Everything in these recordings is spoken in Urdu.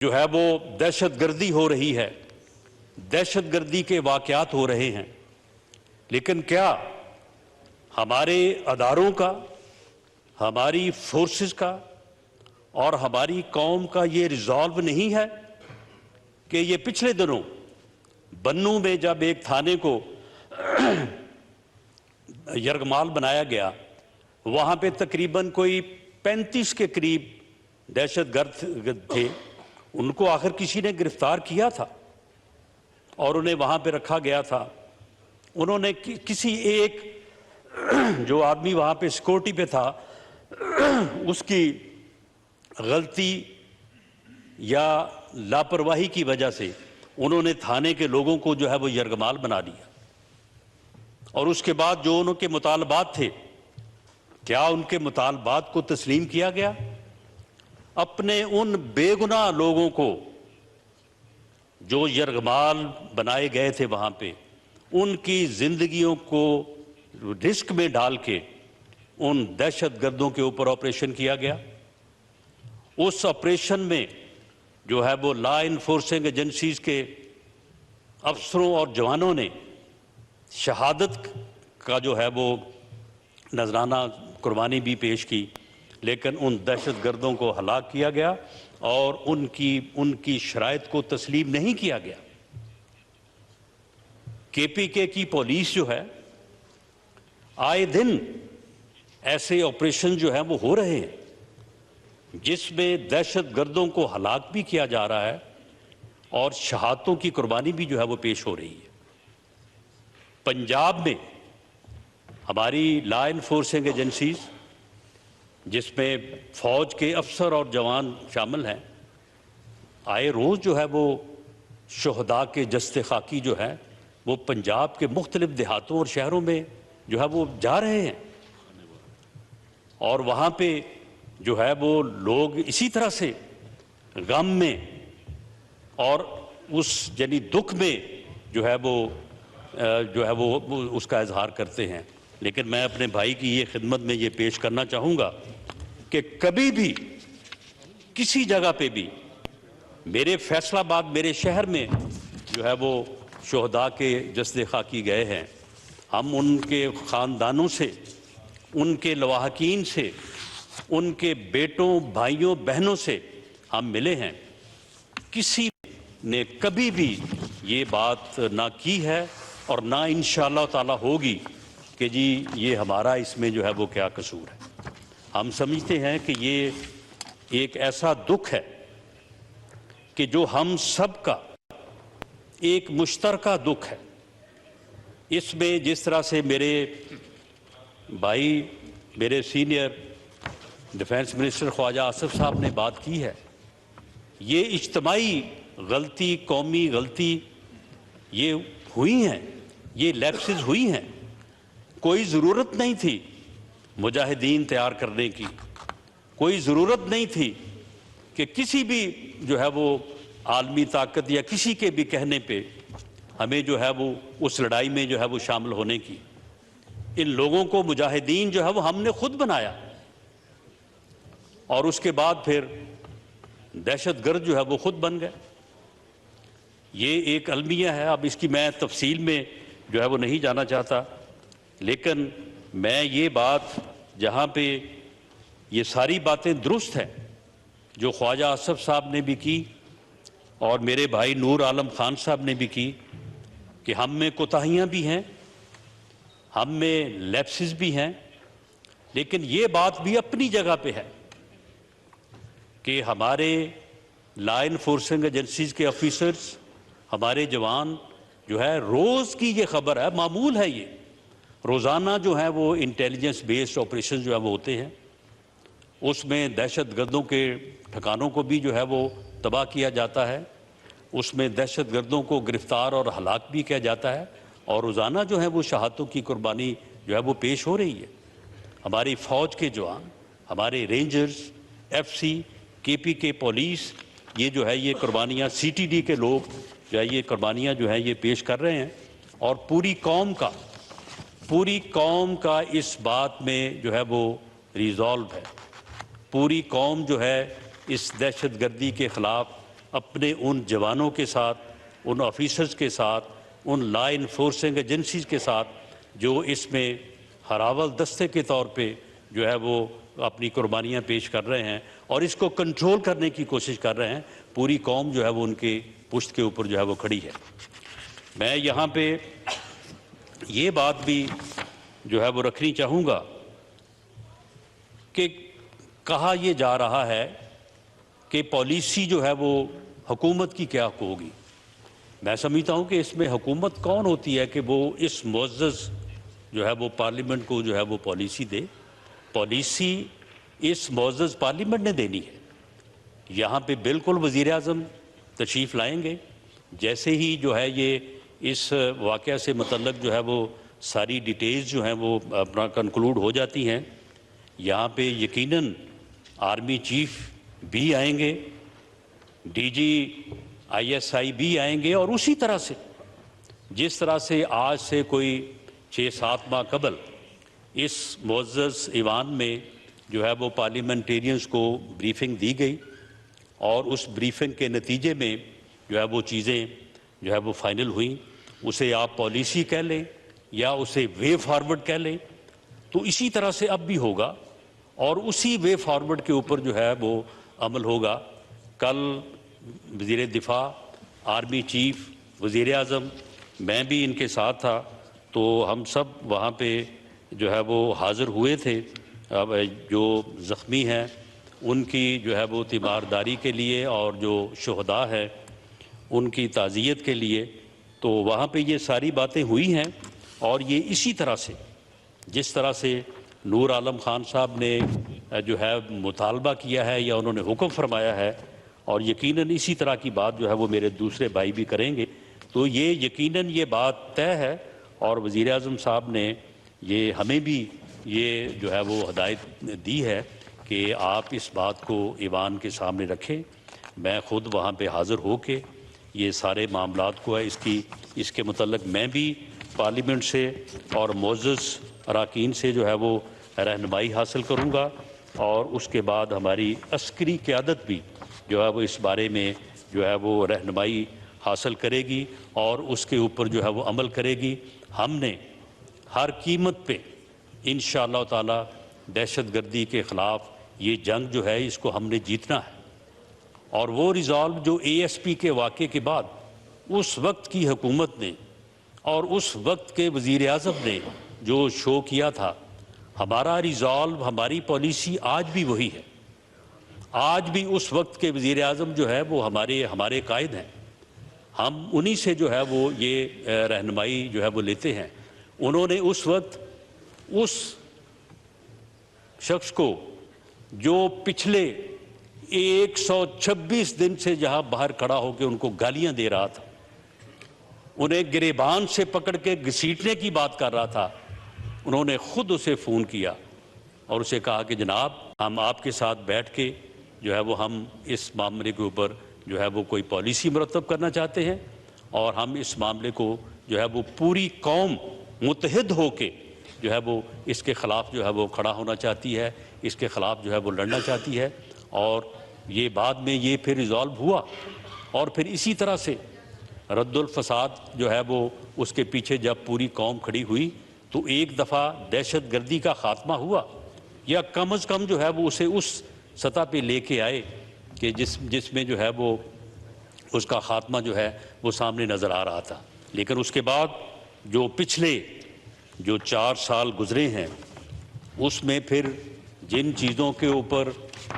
جو ہے وہ دہشت گردی ہو رہی ہے، دہشت گردی کے واقعات ہو رہے ہیں، لیکن کیا ہمارے اداروں کا، ہماری فورسز کا اور ہماری قوم کا یہ ریزالو نہیں ہے کہ یہ پچھلے دنوں بنوں میں جب ایک تھانے کو یرغمال بنایا گیا، وہاں پہ تقریباً کوئی 35 کے قریب دہشت گرد تھے، ان کو آخر کسی نے گرفتار کیا تھا اور انہیں وہاں پہ رکھا گیا تھا۔ انہوں نے کسی ایک جو آدمی وہاں پہ سیکورٹی پہ تھا اس کی غلطی یا لاپرواہی کی وجہ سے انہوں نے تھانے کے لوگوں کو جو ہے وہ یرغمال بنا دیا، اور اس کے بعد جو ان کے مطالبات تھے، کیا ان کے مطالبات کو تسلیم کیا گیا؟ اپنے ان بے گناہ لوگوں کو جو یرغمال بنائے گئے تھے وہاں پہ، ان کی زندگیوں کو رسک میں ڈال کے ان دہشت گردوں کے اوپر آپریشن کیا گیا۔ اس آپریشن میں جو ہے وہ لا انفورسنگ ایجنسیز کے افسروں اور جوانوں نے شہادت کا جو ہے وہ نذرانہ قربانی بھی پیش کی، لیکن ان دہشت گردوں کو ہلاک کیا گیا اور ان کی شرائط کو تسلیم نہیں کیا گیا۔ KPK کی پولیس جو ہے آئے دن ایسے آپریشن جو ہیں وہ ہو رہے ہیں جس میں دہشت گردوں کو ہلاک بھی کیا جا رہا ہے اور شہادتوں کی قربانی بھی جو ہے وہ پیش ہو رہی ہے۔ پنجاب میں ہماری لا انفورسنگ ایجنسیز، جس میں فوج کے افسر اور جوان شامل ہیں، آئے روز جو ہے وہ شہداء کے جسد خاکی جو ہے وہ پنجاب کے مختلف دیہاتوں اور شہروں میں جو ہے وہ جا رہے ہیں، اور وہاں پہ جو ہے وہ لوگ اسی طرح سے غم میں اور اس یعنی دکھ میں جو ہے وہ اس کا اظہار کرتے ہیں۔ لیکن میں اپنے بھائی کی یہ خدمت میں یہ پیش کرنا چاہوں گا کہ کبھی بھی کسی جگہ پہ بھی میرے فیصل آباد میرے شہر میں جو ہے وہ شہداء کے جسد خاکی گئے ہیں، ہم ان کے خاندانوں سے، ان کے لواحقین سے، ان کے بیٹوں بھائیوں بہنوں سے ہم ملے ہیں۔ کسی نے کبھی بھی یہ بات نہ کی ہے اور نہ انشاءاللہ تعالی ہوگی کہ جی یہ ہمارا اس میں جو ہے وہ کیا قصور ہے۔ ہم سمجھتے ہیں کہ یہ ایک ایسا دکھ ہے کہ جو ہم سب کا ایک مشترکہ دکھ ہے۔ اس میں جس طرح سے میرے بھائی، میرے سینئر ڈیفنس منسٹر خواجہ آصف صاحب نے بات کی ہے، یہ اجتماعی غلطی، قومی غلطی یہ ہوئی ہیں، یہ لیپسز ہوئی ہیں۔ کوئی ضرورت نہیں تھی مجاہدین تیار کرنے کی، کوئی ضرورت نہیں تھی کہ کسی بھی جو ہے وہ عالمی طاقت یا کسی کے بھی کہنے پہ ہمیں جو ہے وہ اس لڑائی میں جو ہے وہ شامل ہونے کی۔ ان لوگوں کو مجاہدین جو ہے وہ ہم نے خود بنایا، اور اس کے بعد پھر دہشت گرد جو ہے وہ خود بن گئے۔ یہ ایک المیہ ہے، اب اس کی میں تفصیل میں جو ہے وہ نہیں جانا چاہتا، لیکن میں یہ بات جہاں پہ یہ ساری باتیں درست ہیں جو خواجہ آصف صاحب نے بھی کی اور میرے بھائی نور عالم خان صاحب نے بھی کی، کہ ہم میں کوتاہیاں بھی ہیں، ہم میں لیپسز بھی ہیں، لیکن یہ بات بھی اپنی جگہ پہ ہے کہ ہمارے لا انفورسنگ ایجنسیز کے آفیسرز، ہمارے جوان جو ہے روز کی یہ خبر ہے، معمول ہے، یہ روزانہ جو ہے وہ انٹیلیجنس بیسڈ آپریشن جو ہے وہ ہوتے ہیں، اس میں دہشت گردوں کے ٹھکانوں کو بھی جو ہے وہ تباہ کیا جاتا ہے، اس میں دہشت گردوں کو گرفتار اور ہلاک بھی کیا جاتا ہے، اور روزانہ جو ہے وہ شہادتوں کی قربانی جو ہے وہ پیش ہو رہی ہے۔ ہماری فوج کے جوان، ہمارے رینجرز، FC، KPK پولیس، یہ جو ہے یہ قربانیاں، CTD کے لوگ جو ہے یہ قربانیاں جو ہے یہ پیش کر رہے ہیں، اور پوری قوم کا اس بات میں جو ہے وہ ریزالو ہے۔ پوری قوم جو ہے اس دہشت گردی کے خلاف اپنے ان جوانوں کے ساتھ، ان آفیسرز کے ساتھ، ان لا انفورسنگ ایجنسیز کے ساتھ جو اس میں ہراول دستے کے طور پہ جو ہے وہ اپنی قربانیاں پیش کر رہے ہیں اور اس کو کنٹرول کرنے کی کوشش کر رہے ہیں. پوری قوم جو ہے وہ ان کے پشت کے اوپر جو ہے وہ کھڑی ہے. میں یہاں پہ یہ بات بھی جو ہے وہ رکھنی چاہوں گا کہ کہا یہ جا رہا ہے کہ پالیسی جو ہے وہ حکومت کی کیا ہوگی. میں سمجھتا ہوں کہ اس میں حکومت کون ہوتی ہے کہ وہ اس معزز جو ہے وہ پارلیمنٹ کو جو ہے وہ پالیسی دے. پالیسی اس معزز پارلیمنٹ نے دینی ہے. یہاں پہ بالکل وزیر اعظم تشریف لائیں گے. جیسے ہی جو ہے یہ اس واقعہ سے متعلق جو ہے وہ ساری ڈیٹیلز جو ہیں وہ اپنا کنکلوڈ ہو جاتی ہیں. یہاں پہ یقیناً آرمی چیف بھی آئیں گے, ڈی جی ISI بھی آئیں گے, اور اسی طرح سے جس طرح سے آج سے کوئی 6-7 ماہ قبل اس معزز ایوان میں جو ہے وہ پارلیمنٹیرینز کو بریفنگ دی گئی اور اس بریفنگ کے نتیجے میں جو ہے وہ چیزیں جو ہے وہ فائنل ہوئیں. اسے آپ پالیسی کہہ لیں یا اسے وے فارورڈ کہہ لیں, تو اسی طرح سے اب بھی ہوگا اور اسی وے فارورڈ کے اوپر جو ہے وہ عمل ہوگا. کل وزیر دفاع, آرمی چیف, وزیر اعظم, میں بھی ان کے ساتھ تھا, تو ہم سب وہاں پہ جو ہے وہ حاضر ہوئے تھے. اب جو زخمی ہیں ان کی جو ہے وہ تیمارداری کے لیے اور جو شہداء ہیں ان کی تعزیت کے لیے, تو وہاں پہ یہ ساری باتیں ہوئی ہیں. اور یہ اسی طرح سے جس طرح سے نور عالم خان صاحب نے جو ہے مطالبہ کیا ہے یا انہوں نے حکم فرمایا ہے, اور یقیناً اسی طرح کی بات جو ہے وہ میرے دوسرے بھائی بھی کریں گے, تو یہ یقیناً یہ بات طے ہے. اور وزیر اعظم صاحب نے یہ ہمیں بھی یہ جو ہے وہ ہدایت دی ہے کہ آپ اس بات کو ایوان کے سامنے رکھیں. میں خود وہاں پہ حاضر ہو کے یہ سارے معاملات کو ہے اس کے متعلق میں بھی پارلیمنٹ سے اور معزز اراکین سے جو ہے وہ رہنمائی حاصل کروں گا, اور اس کے بعد ہماری عسکری قیادت بھی جو ہے وہ اس بارے میں جو ہے وہ رہنمائی حاصل کرے گی اور اس کے اوپر جو ہے وہ عمل کرے گی. ہم نے ہر قیمت پہ انشاءاللہ تعالی دہشت گردی کے خلاف یہ جنگ جو ہے اس کو ہم نے جیتنا ہے. اور وہ ریزالو جو ASP کے واقعے کے بعد اس وقت کی حکومت نے اور اس وقت کے وزیر اعظم نے جو شو کیا تھا, ہمارا ریزالو, ہماری پالیسی آج بھی وہی ہے. آج بھی اس وقت کے وزیر اعظم جو ہے وہ ہمارے قائد ہیں. ہم انہی سے جو ہے وہ یہ رہنمائی جو ہے وہ لیتے ہیں. انہوں نے اس وقت اس شخص کو جو پچھلے 126 دن سے جہاں باہر کھڑا ہو کے ان کو گالیاں دے رہا تھا, انہیں گریبان سے پکڑ کے گھسیٹنے کی بات کر رہا تھا, انہوں نے خود اسے فون کیا اور اسے کہا کہ جناب ہم آپ کے ساتھ بیٹھ کے جو ہے وہ ہم اس معاملے کے اوپر جو ہے وہ کوئی پالیسی مرتب کرنا چاہتے ہیں, اور ہم اس معاملے کو جو ہے وہ پوری قوم متحد ہو کے جو ہے وہ اس کے خلاف جو ہے وہ کھڑا ہونا چاہتی ہے, اس کے خلاف جو ہے وہ لڑنا چاہتی ہے. اور یہ بعد میں یہ پھر ریزالو ہوا, اور پھر اسی طرح سے رد الفساد جو ہے وہ اس کے پیچھے جب پوری قوم کھڑی ہوئی تو ایک دفعہ دہشت گردی کا خاتمہ ہوا, یا کم از کم جو ہے وہ اسے اس سطح پہ لے کے آئے کہ جس میں جو ہے وہ اس کا خاتمہ جو ہے وہ سامنے نظر آ رہا تھا. لیکن اس کے بعد جو پچھلے جو 4 سال گزرے ہیں اس میں پھر جن چیزوں کے اوپر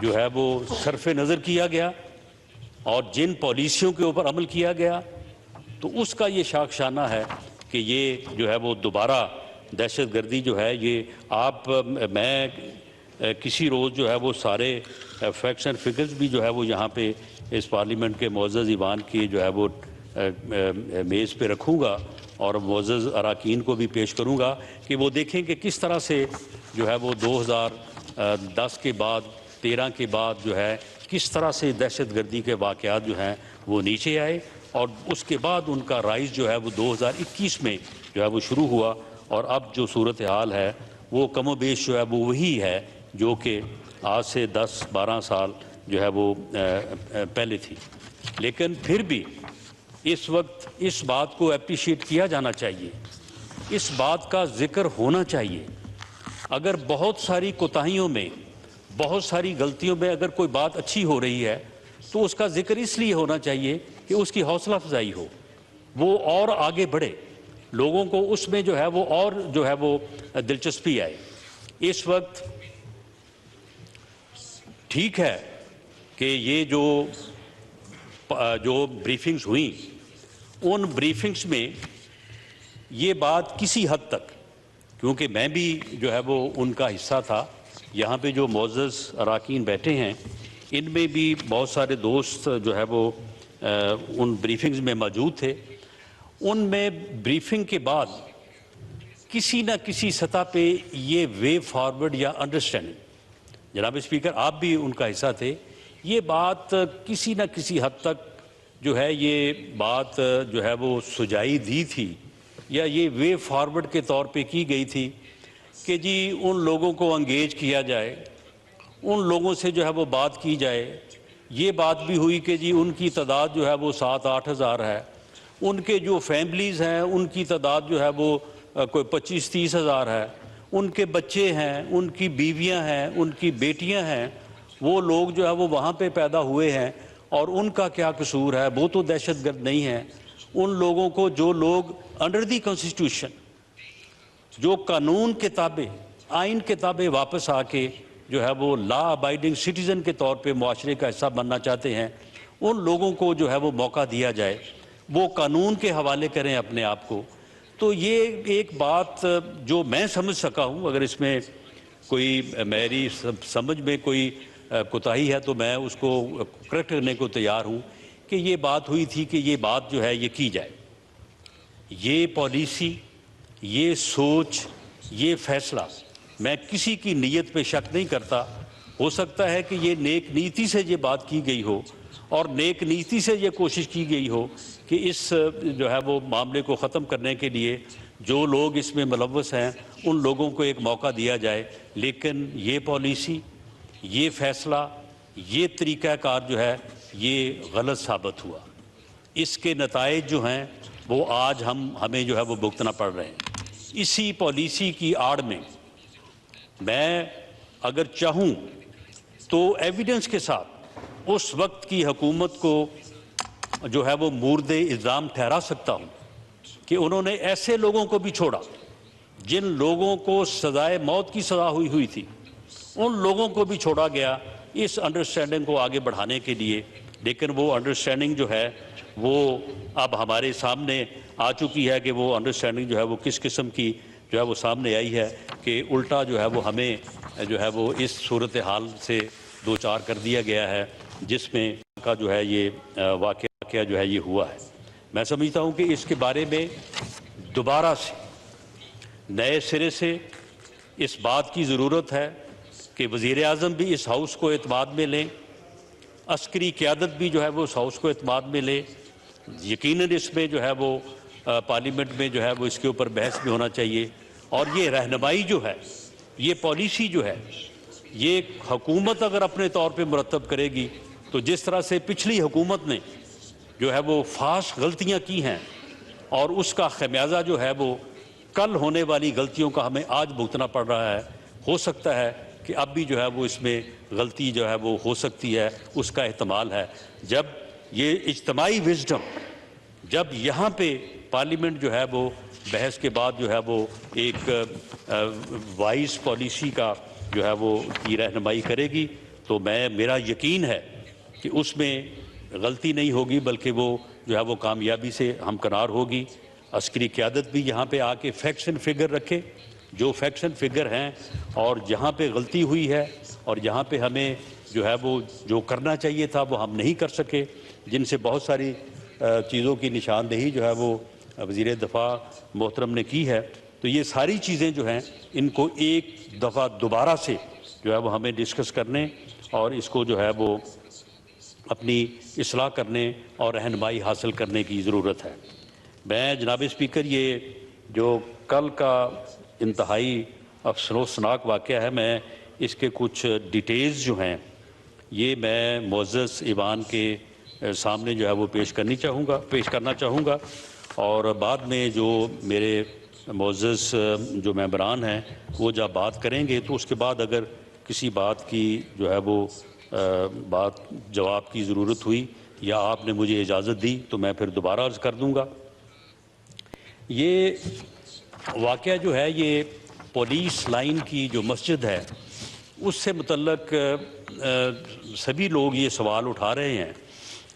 جو ہے وہ صرف نظر کیا گیا اور جن پالیسیوں کے اوپر عمل کیا گیا, تو اس کا یہ شاخسانہ ہے کہ یہ جو ہے وہ دوبارہ دہشت گردی جو ہے یہ میں کسی روز جو ہے وہ سارے فیکٹس اینڈ فگرز بھی جو ہے وہ یہاں پہ اس پارلیمنٹ کے معزز ایوان کی جو ہے وہ میز پہ رکھوں گا اور معزز اراکین کو بھی پیش کروں گا کہ وہ دیکھیں کہ کس طرح سے جو ہے وہ 2010 کے بعد 13 کے بعد جو ہے کس طرح سے دہشت گردی کے واقعات جو ہیں وہ نیچے آئے, اور اس کے بعد ان کا رائز جو ہے وہ 2021 میں جو ہے وہ شروع ہوا, اور اب جو صورتحال ہے وہ کم و بیش جو ہے وہ وہی ہے جو کہ آج سے 10-12 سال جو ہے وہ پہلے تھی. لیکن پھر بھی اس وقت اس بات کو اپریشیٹ کیا جانا چاہیے، اس بات کا ذکر ہونا چاہیے۔ اگر بہت ساری کوتاہیوں میں، بہت ساری غلطیوں میں اگر کوئی بات اچھی ہو رہی ہے تو اس کا ذکر اس لیے ہونا چاہیے کہ اس کی حوصلہ افزائی ہو، وہ اور آگے بڑھے، لوگوں کو اس میں جو ہے وہ اور جو ہے وہ دلچسپی آئے۔ اس وقت ٹھیک ہے کہ یہ جو بریفنگز ہوئیں، ان بریفنگز میں یہ بات کسی حد تک، کیونکہ میں بھی جو ہے وہ ان کا حصہ تھا، یہاں پہ جو معزز اراکین بیٹھے ہیں ان میں بھی بہت سارے دوست جو ہے وہ ان بریفنگز میں موجود تھے، ان میں بریفنگ کے بعد کسی نہ کسی سطح پہ یہ وے فارورڈ یا انڈرسٹینڈنگ، جناب اسپیکر آپ بھی ان کا حصہ تھے، یہ بات کسی نہ کسی حد تک جو ہے یہ بات جو ہے وہ سجائی دی تھی یا یہ وے فارورڈ کے طور پہ کی گئی تھی کہ جی ان لوگوں کو انگیج کیا جائے، ان لوگوں سے جو ہے وہ بات کی جائے۔ یہ بات بھی ہوئی کہ جی ان کی تعداد جو ہے وہ 7-8 ہزار ہے، ان کے جو فیملیز ہیں ان کی تعداد جو ہے وہ کوئی 25-30 ہزار ہے، ان کے بچے ہیں، ان کی بیویاں ہیں، ان کی بیٹیاں ہیں، وہ لوگ جو ہے وہ وہاں پہ پیدا ہوئے ہیں اور ان کا کیا قصور ہے، وہ تو دہشت گرد نہیں ہیں۔ ان لوگوں کو، جو لوگ انڈر دی کانسٹیٹیوشن، جو قانون کے تابع، آئین کے تابع واپس آ کے جو ہے وہ لا ابائیڈنگ سٹیزن کے طور پہ معاشرے کا حصہ بننا چاہتے ہیں، ان لوگوں کو جو ہے وہ موقع دیا جائے، وہ قانون کے حوالے کریں اپنے آپ کو۔ تو یہ ایک بات جو میں سمجھ سکا ہوں، اگر اس میں کوئی میری سمجھ میں کوئی کوتاہی ہے تو میں اس کو کریکٹ کرنے کو تیار ہوں، کہ یہ بات ہوئی تھی کہ یہ بات جو ہے یہ کی جائے۔ یہ پالیسی، یہ سوچ، یہ فیصلہ، میں کسی کی نیت پہ شک نہیں کرتا، ہو سکتا ہے کہ یہ نیک نیتی سے یہ بات کی گئی ہو اور نیک نیتی سے یہ کوشش کی گئی ہو کہ اس جو ہے وہ معاملے کو ختم کرنے کے لیے جو لوگ اس میں ملوث ہیں ان لوگوں کو ایک موقع دیا جائے، لیکن یہ پالیسی، یہ فیصلہ، یہ طریقہ کار جو ہے یہ غلط ثابت ہوا۔ اس کے نتائج جو ہیں وہ آج ہمیں جو ہے وہ بھگتنا پڑ رہے ہیں۔ اسی پالیسی کی آڑ میں میں اگر چاہوں تو ایویڈنس کے ساتھ اس وقت کی حکومت کو جو ہے وہ مورد الزام ٹھہرا سکتا ہوں کہ انہوں نے ایسے لوگوں کو بھی چھوڑا جن لوگوں کو سزائے موت کی سزا ہوئی تھی، ان لوگوں کو بھی چھوڑا گیا اس انڈرسٹینڈنگ کو آگے بڑھانے کے لیے۔ لیکن وہ انڈرسٹینڈنگ جو ہے وہ اب ہمارے سامنے آ چکی ہے کہ وہ انڈرسٹینڈنگ جو ہے وہ کس قسم کی جو ہے وہ سامنے آئی ہے کہ الٹا جو ہے وہ ہمیں جو ہے وہ اس صورتحال سے دوچار کر دیا گیا ہے جس میں کا جو ہے یہ واقعہ جو ہے یہ ہوا ہے۔ میں سمجھتا ہوں کہ اس کے بارے میں دوبارہ سے نئے سرے سے اس بات کی ضرورت ہے کہ وزیر اعظم بھی اس ہاؤس کو اعتماد میں لیں، عسکری قیادت بھی جو ہے وہ اس ہاؤس کو اعتماد میں لے۔ یقیناً اس میں جو ہے وہ پارلیمنٹ میں جو ہے وہ اس کے اوپر بحث بھی ہونا چاہیے، اور یہ رہنمائی جو ہے، یہ پالیسی جو ہے، یہ حکومت اگر اپنے طور پہ مرتب کرے گی تو جس طرح سے پچھلی حکومت نے جو ہے وہ فاش غلطیاں کی ہیں اور اس کا خمیازہ جو ہے وہ کل ہونے والی غلطیوں کا ہمیں آج بھگتنا پڑ رہا ہے، ہو سکتا ہے کہ اب بھی جو ہے وہ اس میں غلطی جو ہے وہ ہو سکتی ہے، اس کا احتمال ہے۔ جب یہ اجتماعی وزڈم، جب یہاں پہ پارلیمنٹ جو ہے وہ بحث کے بعد جو ہے وہ ایک وائز پالیسی کا جو ہے وہ کی رہنمائی کرے گی تو میرا یقین ہے کہ اس میں غلطی نہیں ہوگی بلکہ وہ جو ہے وہ کامیابی سے ہمکنار ہوگی۔ عسکری قیادت بھی یہاں پہ آ کے فیکٹس اینڈ فگر رکھے، جو فیکٹس اینڈ فگر ہیں، اور جہاں پہ غلطی ہوئی ہے اور جہاں پہ ہمیں جو ہے وہ جو کرنا چاہیے تھا وہ ہم نہیں کر سکے، جن سے بہت ساری چیزوں کی نشاندہی جو ہے وہ وزیر دفاع محترم نے کی ہے، تو یہ ساری چیزیں جو ہیں ان کو ایک دفعہ دوبارہ سے جو ہے وہ ہمیں ڈسکس کرنے اور اس کو جو ہے وہ اپنی اصلاح کرنے اور رہنمائی حاصل کرنے کی ضرورت ہے۔ میں جناب اسپیکر یہ جو کل کا انتہائی افسوسناک واقعہ ہے، میں اس کے کچھ ڈیٹیلز جو ہیں یہ میں معزز ایوان کے سامنے جو ہے وہ پیش کرنا چاہوں گا اور بعد میں جو میرے معزز جو ممبران ہیں وہ جب بات کریں گے تو اس کے بعد اگر کسی بات کی جو ہے وہ بات جواب کی ضرورت ہوئی یا آپ نے مجھے اجازت دی تو میں پھر دوبارہ عرض کر دوں گا۔ یہ واقعہ جو ہے یہ پولیس لائن کی جو مسجد ہے اس سے متعلق سبھی لوگ یہ سوال اٹھا رہے ہیں،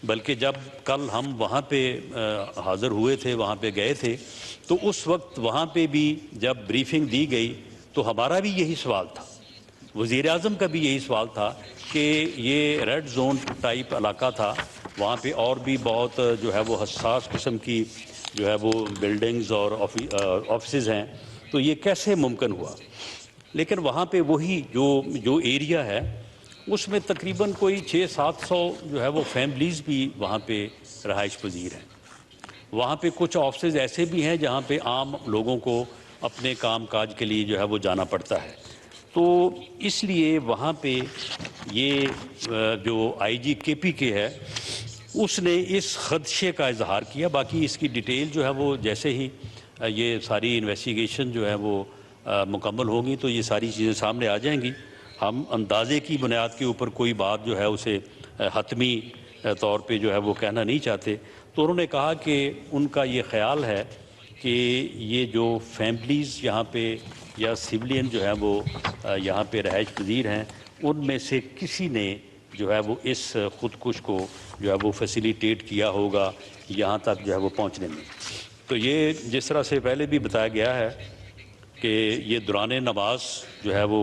بلکہ جب کل ہم وہاں پہ حاضر ہوئے تھے، وہاں پہ گئے تھے، تو اس وقت وہاں پہ بھی جب بریفنگ دی گئی تو ہمارا بھی یہی سوال تھا، وزیر اعظم کا بھی یہی سوال تھا کہ یہ ریڈ زون ٹائپ علاقہ تھا، وہاں پہ اور بھی بہت جو ہے وہ حساس قسم کی جو ہے وہ بلڈنگز اور آفیسز ہیں، تو یہ کیسے ممکن ہوا؟ لیکن وہاں پہ وہی جو ایریا ہے اس میں تقریباً کوئی 600-700 جو ہے وہ فیملیز بھی وہاں پہ رہائش پذیر ہیں۔ وہاں پہ کچھ آفسز ایسے بھی ہیں جہاں پہ عام لوگوں کو اپنے کام کاج کے لیے جو ہے وہ جانا پڑتا ہے، تو اس لیے وہاں پہ یہ جو آئی جی کے پی کے ہے اس نے اس خدشے کا اظہار کیا۔ باقی اس کی ڈیٹیل جو ہے وہ جیسے ہی یہ ساری انویسٹیگیشن جو ہے وہ مکمل ہوگی تو یہ ساری چیزیں سامنے آ جائیں گی۔ ہم اندازے کی بنیاد کے اوپر کوئی بات جو ہے اسے حتمی طور پہ جو ہے وہ کہنا نہیں چاہتے، تو انہوں نے کہا کہ ان کا یہ خیال ہے کہ یہ جو فیملیز یہاں پہ یا سولین جو ہے وہ یہاں پہ رہائش پذیر ہیں ان میں سے کسی نے جو ہے وہ اس خودکش کو جو ہے وہ فیسیلیٹیٹ کیا ہوگا یہاں تک جو ہے وہ پہنچنے میں۔ تو یہ جس طرح سے پہلے بھی بتایا گیا ہے کہ یہ دوران نماز جو ہے وہ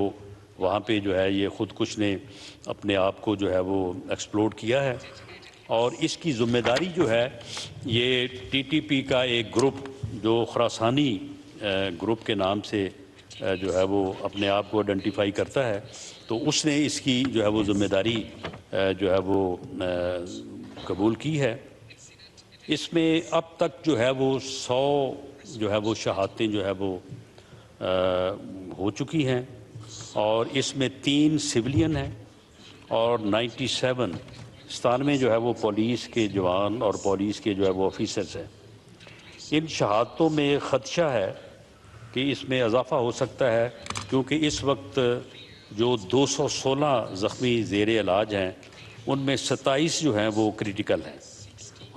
وہاں پہ جو ہے یہ خودکش نے اپنے آپ کو جو ہے وہ ایکسپلوڈ کیا ہے، اور اس کی ذمہ داری جو ہے یہ ٹی ٹی پی کا ایک گروپ جو خراسانی گروپ کے نام سے جو ہے وہ اپنے آپ کو آئیڈینٹیفائی کرتا ہے، تو اس نے اس کی جو ہے وہ ذمہ داری جو ہے وہ قبول کی ہے۔ اس میں اب تک جو ہے وہ 100 جو ہے وہ شہادتیں جو ہے وہ ہو چکی ہیں، اور اس میں 3 سویلین ہیں اور 97 جو ہے وہ پولیس کے جوان اور پولیس کے جو ہے وہ آفیسرز ہیں۔ ان شہادتوں میں خدشہ ہے کہ اس میں اضافہ ہو سکتا ہے، کیونکہ اس وقت جو 216 زخمی زیر علاج ہیں ان میں 27 جو ہیں وہ کریٹیکل ہیں،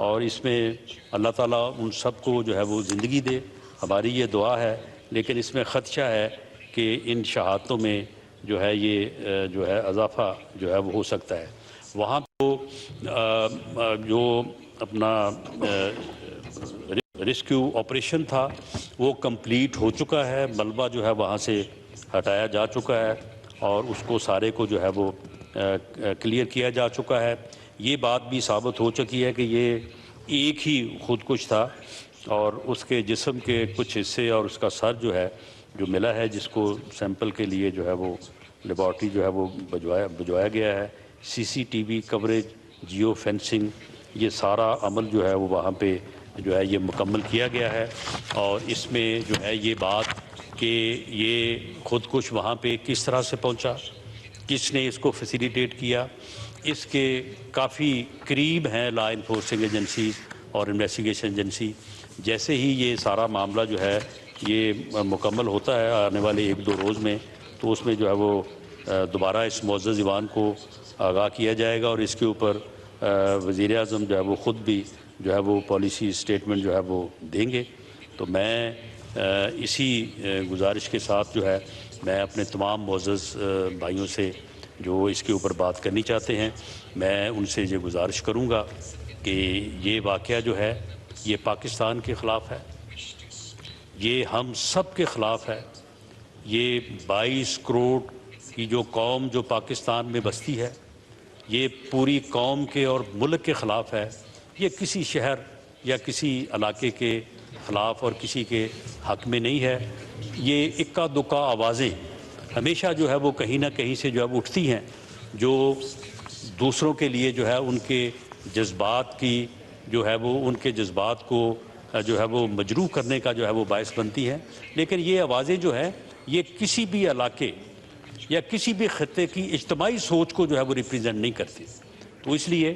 اور اس میں اللہ تعالیٰ ان سب کو جو ہے وہ زندگی دے، ہماری یہ دعا ہے، لیکن اس میں خدشہ ہے کہ ان شہادتوں میں جو ہے یہ جو ہے اضافہ جو ہے وہ ہو سکتا ہے۔ وہاں تو جو اپنا ریسکیو آپریشن تھا وہ کمپلیٹ ہو چکا ہے، ملبہ جو ہے وہاں سے ہٹایا جا چکا ہے اور اس کو سارے کو جو ہے وہ کلیئر کیا جا چکا ہے۔ یہ بات بھی ثابت ہو چکی ہے کہ یہ ایک ہی خودکش تھا، اور اس کے جسم کے کچھ حصے اور اس کا سر جو ہے جو ملا ہے، جس کو سیمپل کے لیے جو ہے وہ لیبارٹری جو ہے وہ بھجوایا گیا ہے۔ C C T V coverage, geo fencing, یہ سارا عمل جو ہے وہ وہاں پہ جو ہے یہ مکمل کیا گیا ہے، اور اس میں جو ہے یہ بات کہ یہ خودکش وہاں پہ کس طرح سے پہنچا، کس نے اس کو فیسیلیٹیٹ کیا، اس کے کافی قریب ہیں لا انفورسنگ ایجنسی اور انویسٹیگیشن ایجنسی۔ جیسے ہی یہ سارا معاملہ جو ہے یہ مکمل ہوتا ہے آنے والے 1-2 روز میں، تو اس میں جو ہے وہ دوبارہ اس معزز ایوان کو آگاہ کیا جائے گا، اور اس کے اوپر وزیر اعظم جو ہے وہ خود بھی جو ہے وہ پالیسی اسٹیٹمنٹ جو ہے وہ دیں گے۔ تو میں اسی گزارش کے ساتھ جو ہے میں اپنے تمام معزز بھائیوں سے جو اس کے اوپر بات کرنی چاہتے ہیں، میں ان سے یہ گزارش کروں گا کہ یہ واقعہ جو ہے یہ پاکستان کے خلاف ہے، یہ ہم سب کے خلاف ہے، یہ 22 کروڑ کی جو قوم جو پاکستان میں بستی ہے، یہ پوری قوم کے اور ملک کے خلاف ہے۔ یہ کسی شہر یا کسی علاقے کے خلاف اور کسی کے حق میں نہیں ہے۔ یہ اکا دکا آوازیں ہمیشہ جو ہے وہ کہیں نہ کہیں سے جو ہے وہ اٹھتی ہیں، جو دوسروں کے لیے جو ہے ان کے جذبات کی جو ہے وہ ان کے جذبات کو جو ہے وہ مجروح کرنے کا جو ہے وہ باعث بنتی ہے۔ لیکن یہ آوازیں جو ہیں یہ کسی بھی علاقے یا کسی بھی خطے کی اجتماعی سوچ کو جو ہے وہ ریپریزنٹ نہیں کرتی۔ تو اس لیے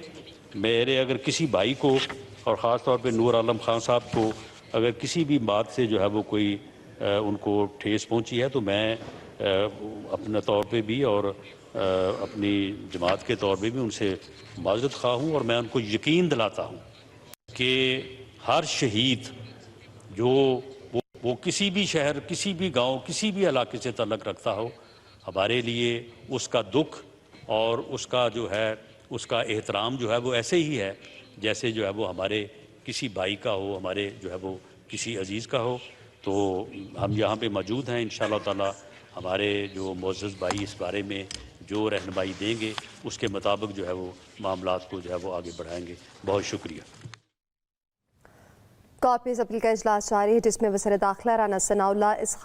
میرے اگر کسی بھائی کو اور خاص طور پہ نور عالم خان صاحب کو اگر کسی بھی بات سے جو ہے وہ کوئی ان کو ٹھیس پہنچی ہے تو میں اپنے طور پہ بھی اور اپنی جماعت کے طور پہ بھی ان سے معذرت خواہ ہوں، اور میں ان کو یقین دلاتا ہوں کہ ہر شہید جو وہ کسی بھی شہر، کسی بھی گاؤں، کسی بھی علاقے سے تعلق رکھتا ہو، ہمارے لیے اس کا دکھ اور اس کا جو ہے اس کا احترام جو ہے وہ ایسے ہی ہے جیسے جو ہے وہ ہمارے کسی بھائی کا ہو، ہمارے جو ہے وہ کسی عزیز کا ہو۔ تو ہم یہاں پہ موجود ہیں، انشاءاللہ تعالی ہمارے جو معزز بھائی اس بارے میں جو رہنمائی دیں گے اس کے مطابق جو ہے وہ معاملات کو جو ہے وہ آگے بڑھائیں گے۔ بہت شکریہ۔ کاپ اسمبلی کا اجلاس جاری ہے، جس میں وزیر داخلہ رانا ثناء اللہ اس